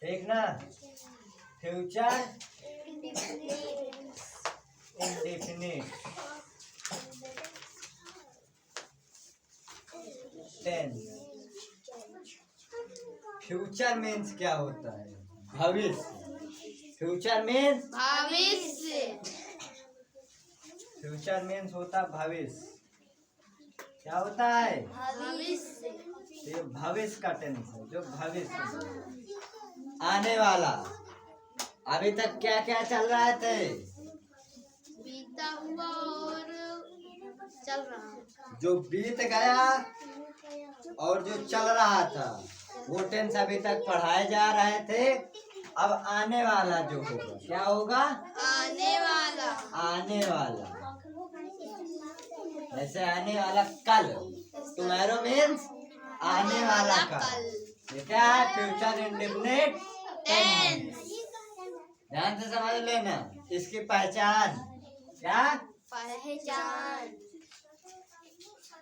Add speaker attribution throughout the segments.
Speaker 1: ठीक ना। Future indefinite tense. Future means क्या होता है? भविष्य। फ्यूचर मीन्स
Speaker 2: भविष्य।
Speaker 1: फ्यूचर मीन्स होता भविष्य। क्या होता है?
Speaker 2: भविष्य।
Speaker 1: ये भविष्य का टेंस है, जो भविष्य आने वाला। अभी तक क्या क्या चल रहा थे?
Speaker 2: बीता हुआ और चल रहा।
Speaker 1: जो बीत गया और जो चल रहा था वो टेंस अभी तक पढ़ाए जा रहे थे। अब आने वाला जो होगा, क्या होगा?
Speaker 2: आने वाला।
Speaker 1: आने वाला। जैसे आने वाला कल, टुमारो मीन्स आने वाला कल। ये क्या है? Future indefinite tense. ध्यान से समझ लेना। इसकी पहचान क्या?
Speaker 2: पहचान।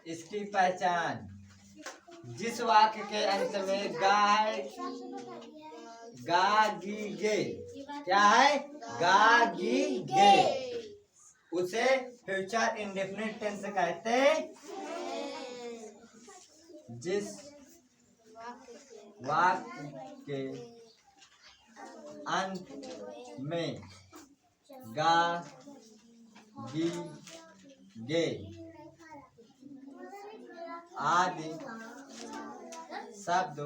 Speaker 1: इसकी पहचान जिस वाक्य के अंत में गा है, गा गी गे, क्या है? गा गी गे, उसे फ्यूचर इंडेफिनिट टेंस कहते हैं। जिस वाक्य के अंत में गा गी गे आदि शब्द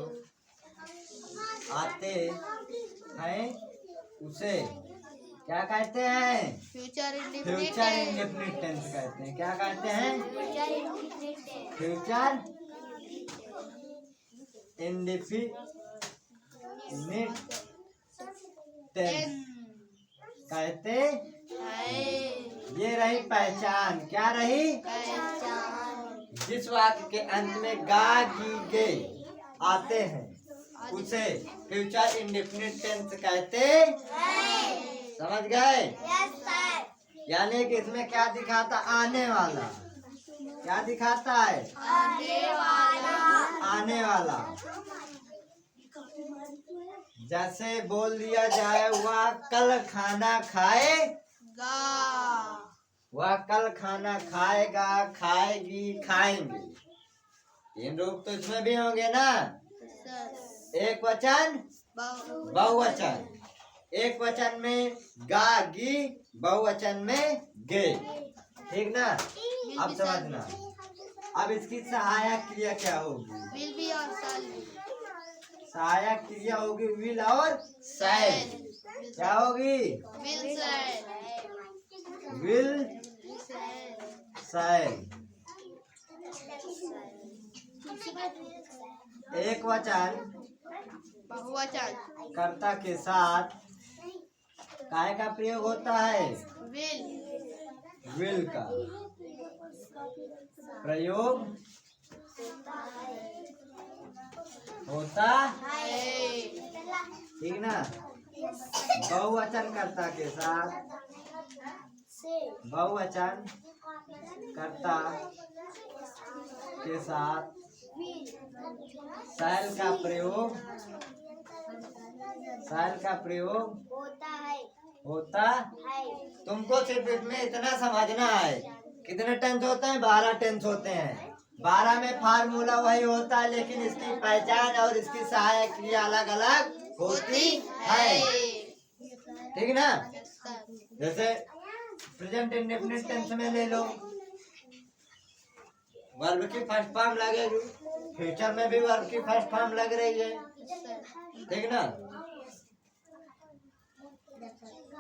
Speaker 1: आते हैं उसे क्या कहते हैं?
Speaker 2: फ्यूचर
Speaker 1: फ्यूचर इंडेफिनिट टेंस कहते हैं। क्या कहते हैं? फ्यूचर इंडेफिनिट टेंस कहते हैं। ये रही पहचान। क्या रही?
Speaker 2: पहचान।
Speaker 1: जिस वाक्य के अंत में गा गी गे आते हैं उसे फ्यूचर इंडेफिनिट टेंस कहते हैं। समझ गए? यानी कि इसमें क्या दिखाता? आने वाला। क्या दिखाता है?
Speaker 2: आने वाला।
Speaker 1: आने वाला। जैसे बोल दिया जाए वह कल खाना खाएगा, वह कल खाना खाएगा, खाएगी, खाएंगे। तीन रूप तो इसमें भी होंगे ना। एक वचन, बहुवचन। एक वचन में गा गी, बहुवचन में गे। ठीक ना। अब समझना। अब इसकी सहायक क्रिया क्या होगी?
Speaker 2: विल बी और शैल बी।
Speaker 1: सहायक क्रिया होगी विल और शैल। क्या होगी?
Speaker 2: Will shell.
Speaker 1: विल शैल। एक वचन
Speaker 2: बहुवचन
Speaker 1: कर्ता के साथ काय का प्रयोग होता है?
Speaker 2: विल।
Speaker 1: विल का प्रयोग होता
Speaker 2: है।
Speaker 1: ठीक ना। बहुवचन कर्ता के साथ, बहुवचन कर्ता के साथ शैल का प्रयोग, शैल का प्रयोग होता है। तुमको सिर्फ इसमें इतना समझना है। कितने टेंस होते हैं? 12 टेंस होते हैं। 12 में फार्मूला वही होता है, लेकिन इसकी पहचान और इसकी सहायक क्रिया अलग अलग होती है। ठीक ना। जैसे प्रेजेंट इंडेफिनिट टेंस में ले लो, वर्ब की फर्स्ट फॉर्म लगेगी। फ्यूचर में भी वर्ब की फर्स्ट फॉर्म लग रही है। ठीक ना।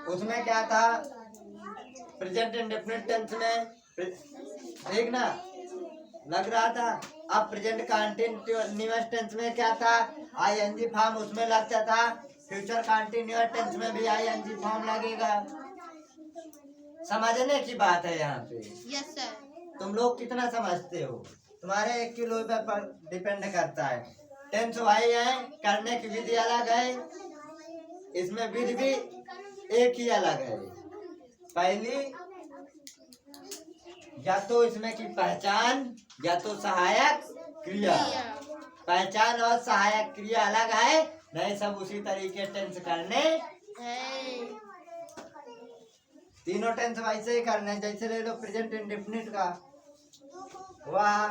Speaker 1: उसमें क्या था? प्रेजेंट इंडेफिनिट टेंस में, ठीक ना, लग रहा था। अब प्रेजेंट कंटीन्यूअस टेंस में क्या था? आईएनजी फॉर्म उसमें लगता था। फ्यूचर कंटीन्यूअस टेंस में भी आईएनजी फॉर्म लगेगा। समझने की बात है यहाँ पे।
Speaker 2: Yes sir.
Speaker 1: तुम लोग कितना समझते हो तुम्हारे एक किलो पर डिपेंड करता है। टेंस वही है, करने की विधि अलग है। इसमें विधि भी एक ही अलग है। पहली या तो इसमें की पहचान या तो सहायक क्रिया। पहचान और सहायक क्रिया अलग है, नहीं, सब उसी तरीके टेंस करने,
Speaker 2: है।
Speaker 1: तीनों टेंस वैसे ही करने। जैसे ले लो प्रेजेंट इंडेफिनिट का, वह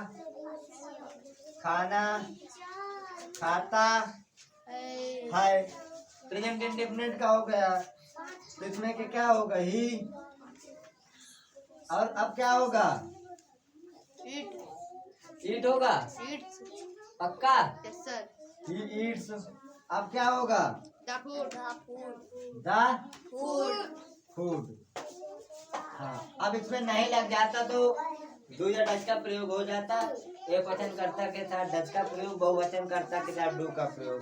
Speaker 1: खाना खाता है, प्रेजेंट इंडेफिनिट का हो गया। तो इसमें के क्या होगा, ही। और अब क्या होगा,
Speaker 2: Eat.
Speaker 1: ईट होगा,
Speaker 2: Eats.
Speaker 1: पक्का,
Speaker 2: Yes, sir.
Speaker 1: He eats. अब क्या होगा,
Speaker 2: The food. The food.
Speaker 1: The
Speaker 2: Food.
Speaker 1: Food. हाँ, अब इसमें नहीं लग जाता तो डू या डज का प्रयोग हो जाता। एक वचन कर्ता के साथ डज का प्रयोग, बहुवचन कर्ता के साथ डू का प्रयोग।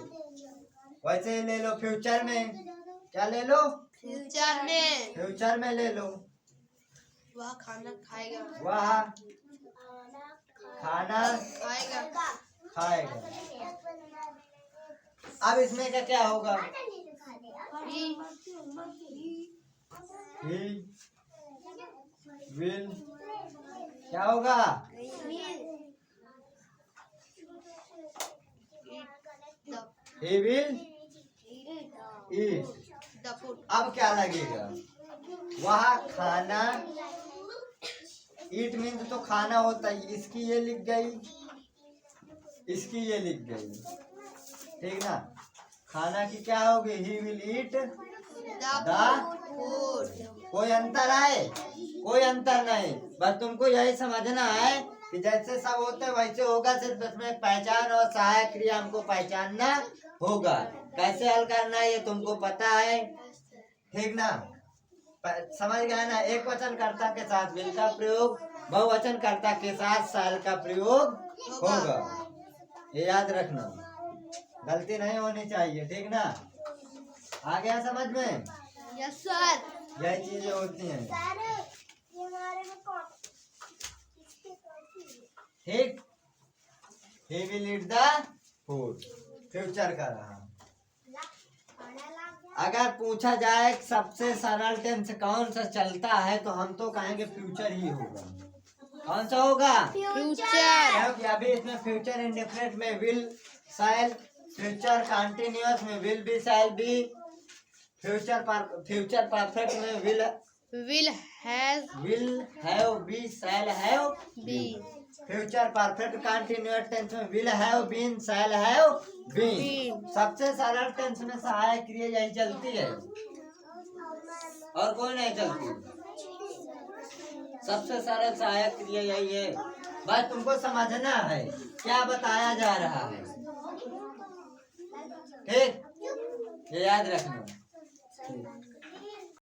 Speaker 1: वैसे ही ले लो फ्यूचर में, क्या ले लो,
Speaker 2: Future में
Speaker 1: फ्यूचर में ले लो,
Speaker 2: वह खाना खाएगा।
Speaker 1: वह खाना
Speaker 2: खाएगा।
Speaker 1: खाएगा। अब इसमें का क्या होगा,
Speaker 2: He.
Speaker 1: ही विल, क्या होगा,
Speaker 2: The.
Speaker 1: He will eat.
Speaker 2: The food.
Speaker 1: अब क्या लगेगा, वह खाना, ईट मीन्स तो खाना होता है, इसकी ये लिख गई, इसकी ये लिख गई, ठीक ना। खाना की क्या होगी, he will eat
Speaker 2: The food.
Speaker 1: कोई अंतर है, कोई अंतर नहीं, बस तुमको यही समझना है कि जैसे सब होते हैं वैसे होगा, सिर्फ इसमें पहचान और सहायक क्रिया हमको पहचानना होगा। कैसे हल करना है ये तुमको पता है, ठीक ना। समझ गया ना। एक वचन कर्ता के साथ विल का प्रयोग, बहुवचन कर्ता के साथ शैल का प्रयोग होगा, ये याद रखना, गलती नहीं होनी चाहिए, ठीक ना। आ गया समझ में,
Speaker 2: Yes, sir.
Speaker 1: यही चीजें होती हैं, ठीक। He will eat the food, future का रहा। अगर पूछा जाए सबसे सरल टेंस कौन सा चलता है तो हम तो कहेंगे फ्यूचर ही होगा। कौन सा होगा,
Speaker 2: Future.
Speaker 1: क्योंकि अभी इसमें फ्यूचर इंडेफिनिट में विल शैल, फ्यूचर कंटिन्यूअस में will be shall be, future perfect में will
Speaker 2: Will has
Speaker 1: have be shall have
Speaker 2: be.
Speaker 1: Future perfect continuous tense में will have been shall have been.
Speaker 2: Been.
Speaker 1: सबसे सरल tense में सहायक क्रिया यही चलती है और कोई नहीं चलती। सबसे सरल सहायक क्रिया यही है, बस तुमको समझना है क्या बताया जा रहा है, ठीक, ये याद रखना।